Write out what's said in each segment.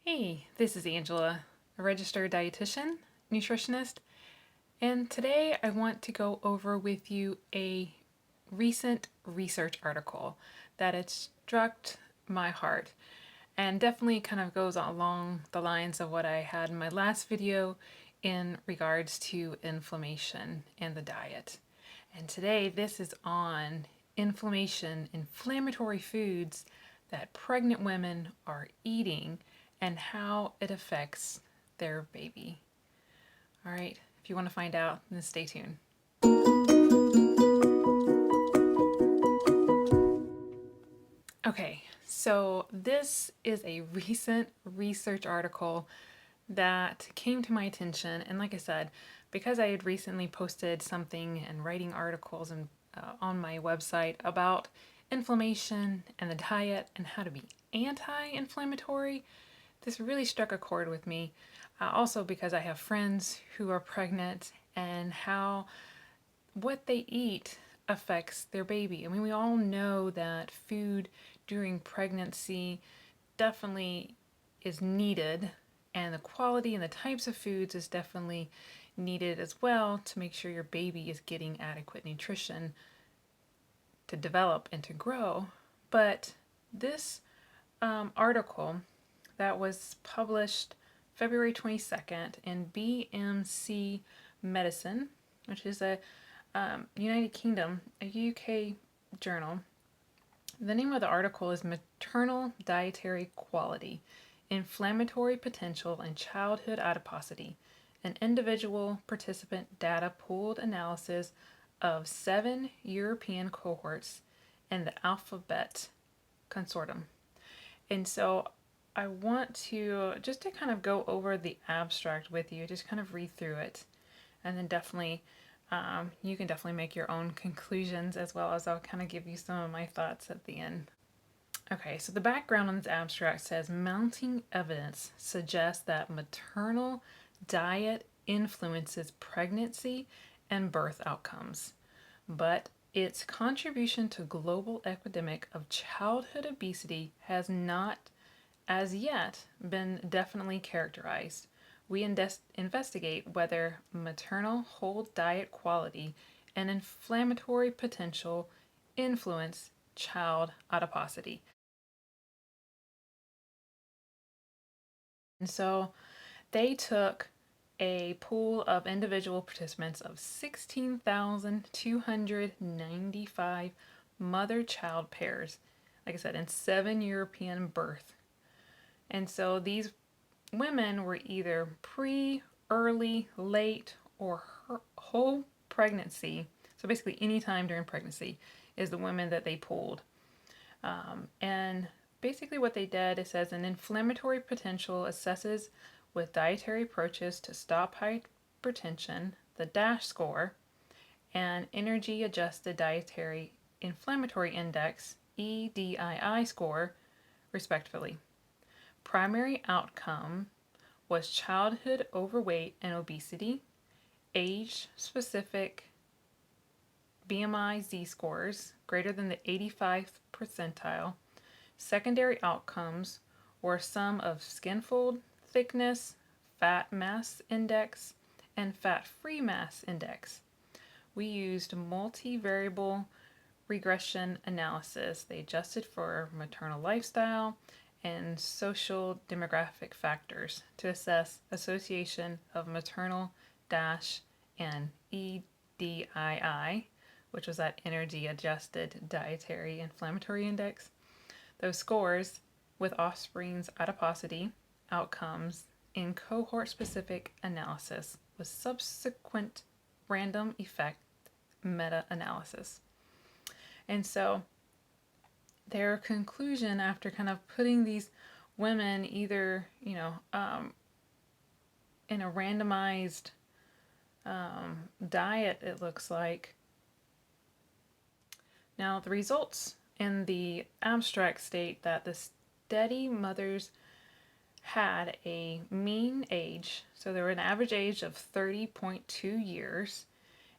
Hey, this is Angela, a registered dietitian, nutritionist, and today I want to go over with you a recent research article that had struck my heart and definitely kind of goes along the lines of what I had in my last video in regards to inflammation and the diet. And today this is on inflammatory foods that pregnant women are eating and how it affects their baby. All right, if you want to find out, then stay tuned. Okay, so this is a recent research article that came to my attention, and like I said, because I had recently posted something and writing articles and on my website about inflammation and the diet and how to be anti-inflammatory, this really struck a chord with me. Also because I have friends who are pregnant and how what they eat affects their baby. I mean, we all know that food during pregnancy definitely is needed, and the quality and the types of foods is definitely needed as well to make sure your baby is getting adequate nutrition to develop and to grow. But this article that was published February 22nd in BMC Medicine, which is a United Kingdom, a UK journal. The name of the article is Maternal Dietary Quality, Inflammatory Potential in Childhood Adiposity, an individual participant data pooled analysis of 7 European cohorts and the Alphabet Consortium. And so I want to just to kind of go over the abstract with you, just kind of read through it, and then definitely you can definitely make your own conclusions, as well as I'll kind of give you some of my thoughts at the end. Okay, so the background on this abstract says mounting evidence suggests that maternal diet influences pregnancy and birth outcomes, but its contribution to global epidemic of childhood obesity has not as yet been definitely characterized. We investigate whether maternal whole diet quality and inflammatory potential influence child adiposity. And so they took a pool of individual participants of 16,295 mother-child pairs, like I said, in 7 European births. And so these women were either pre, early, late, or whole pregnancy. So basically, any time during pregnancy is the women that they pooled. And basically, what they did, it says an inflammatory potential assesses with dietary approaches to stop hypertension, the DASH score, and energy adjusted dietary inflammatory index, E-DII score, respectively. Primary outcome was childhood overweight and obesity, age-specific BMI z-scores greater than the 85th percentile. Secondary outcomes were sum of skin fold thickness, fat mass index, and fat-free mass index. We used multivariable regression analysis. They adjusted for maternal lifestyle and social demographic factors to assess association of maternal dash and E-DII, which was that energy adjusted dietary inflammatory index. Those scores with offspring's adiposity outcomes in cohort specific analysis with subsequent random effect meta-analysis. And so their conclusion after kind of putting these women either, in a randomized diet, it looks like. Now, the results in the abstract state that the study mothers had a mean age, so they were an average age of 30.2 years,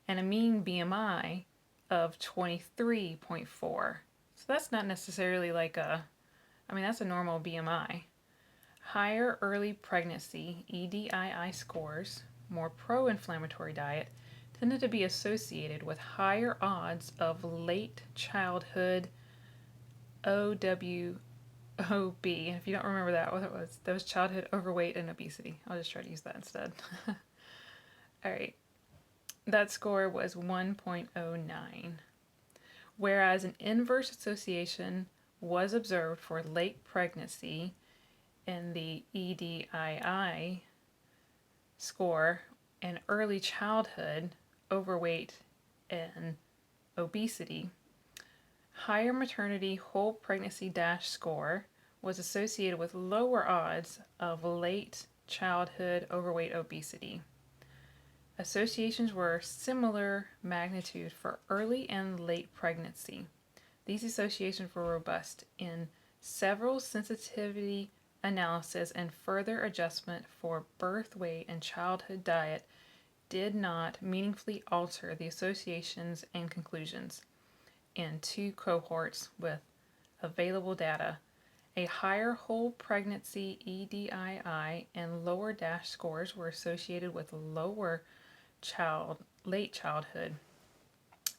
and a mean BMI of 23.4. So that's not necessarily like that's a normal BMI. higher early pregnancy E-DII scores, more pro-inflammatory diet, tended to be associated with higher odds of late childhood OWOB. And if you don't remember that, what it was, that was childhood overweight and obesity. I'll just try to use that instead. All right. That score was 1.09, whereas an inverse association was observed for late pregnancy in the E-DII score and early childhood overweight and obesity. Higher maternity whole pregnancy dash score was associated with lower odds of late childhood overweight obesity. Associations were similar magnitude for early and late pregnancy. These associations were robust in several sensitivity analysis, and further adjustment for birth weight and childhood diet did not meaningfully alter the associations and conclusions. In 2 cohorts with available data, a higher whole pregnancy E-DII and lower DASH scores were associated with lower late childhood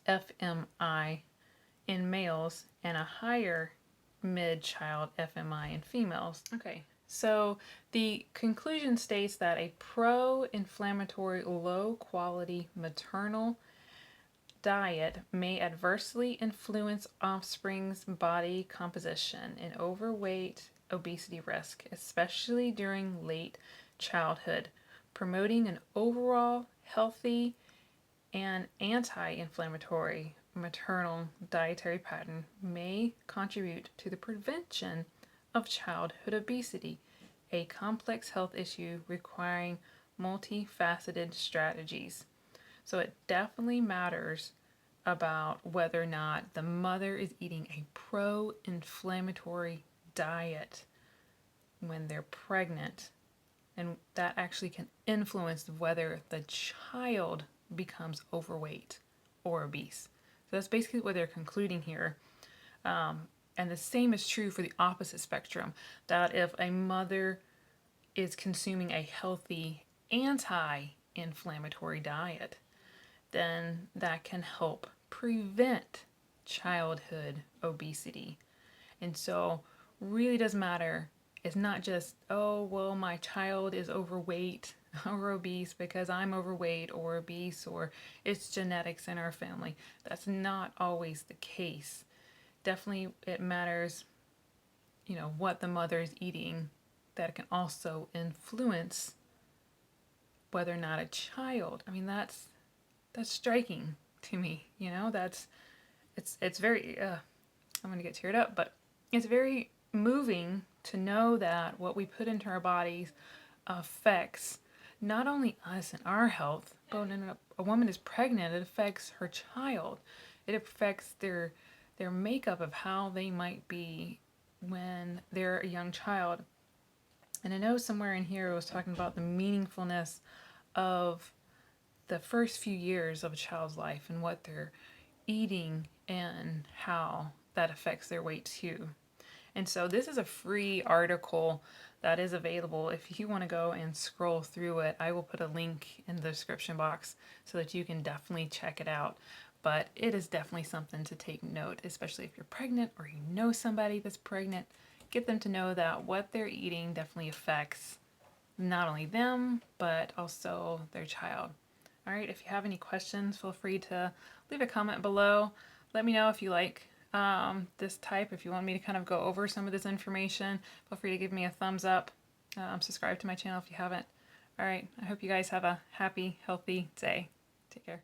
FFMI in males and a higher mid-child FFMI in females. Okay, so the conclusion states that a pro-inflammatory, low-quality maternal diet may adversely influence offspring's body composition and overweight obesity risk, especially during late childhood, promoting an overall healthy and anti-inflammatory maternal dietary pattern may contribute to the prevention of childhood obesity, a complex health issue requiring multifaceted strategies. So it definitely matters about whether or not the mother is eating a pro-inflammatory diet when they're pregnant, and that actually can influence whether the child becomes overweight or obese. So that's basically what they're concluding here. And the same is true for the opposite spectrum, that if a mother is consuming a healthy anti-inflammatory diet, then that can help prevent childhood obesity. And so really does matter. It's not just, oh, well, my child is overweight or obese because I'm overweight or obese, or it's genetics in our family. That's not always the case. Definitely it matters, what the mother is eating. That can also influence whether or not a child, that's striking to me, it's very, I'm going to get teared up, but it's very moving to know that what we put into our bodies affects not only us and our health, but when a woman is pregnant, it affects her child. It affects their makeup of how they might be when they're a young child. And I know somewhere in here it was talking about the meaningfulness of the first few years of a child's life and what they're eating and how that affects their weight too. And so this is a free article that is available. If you want to go and scroll through it, I will put a link in the description box so that you can definitely check it out. But it is definitely something to take note, especially if you're pregnant or you know somebody that's pregnant. Get them to know that what they're eating definitely affects not only them, but also their child. All right, if you have any questions, feel free to leave a comment below. Let me know if you like this type, if you want me to kind of go over some of this information. Feel free to give me a thumbs up. Subscribe to my channel if you haven't. All right, I hope you guys have a happy, healthy day. Take care.